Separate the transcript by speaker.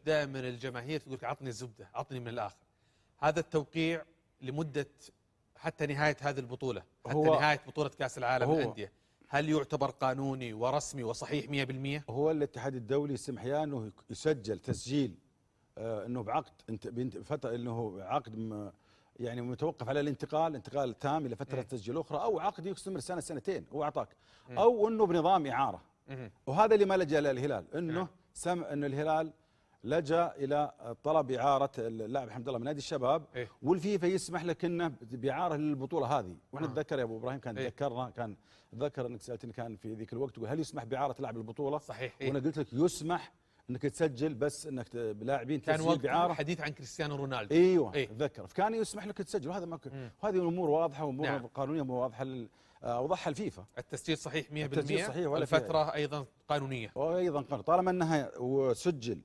Speaker 1: دائما الجماهير تقول عطني الزبده، عطني من الاخر. هذا التوقيع لمده حتى نهايه هذه البطوله، حتى نهايه بطوله كاس العالم للانديه، هل يعتبر قانوني ورسمي وصحيح 100%؟
Speaker 2: هو الاتحاد الدولي يسمح يا انه يسجل تسجيل انه بعقد فتره، انه عقد يعني متوقف على انتقال تام الى فتره تسجيل اخرى، او عقد يستمر سنه سنتين هو اعطاك، او انه بنظام اعاره. وهذا اللي ما لجا له الهلال، انه انه الهلال لجا الى طلب اعاره اللاعب حمد الله من نادي الشباب، والفيفا يسمح لك انه باعاره للبطوله هذه. واحنا نتذكر يا ابو ابراهيم كان تذكر انك سالتني كان في ذيك الوقت تقول هل يسمح باعاره لاعب البطوله؟
Speaker 1: صحيح.
Speaker 2: وانا قلت لك يسمح انك تسجل، بس انك لاعبين
Speaker 1: كان
Speaker 2: تسجيل باعاره.
Speaker 1: حديث عن كريستيانو رونالدو.
Speaker 2: ايوه اتذكر، فكان يسمح لك تسجل، وهذا ما وهذه الامور واضحه وامور قانونيه واضحه اوضحها الفيفا.
Speaker 1: التسجيل صحيح 100%،
Speaker 2: التسجيل صحيح،
Speaker 1: والفتره ايضا قانونيه،
Speaker 2: وايضا طالما انها وسجل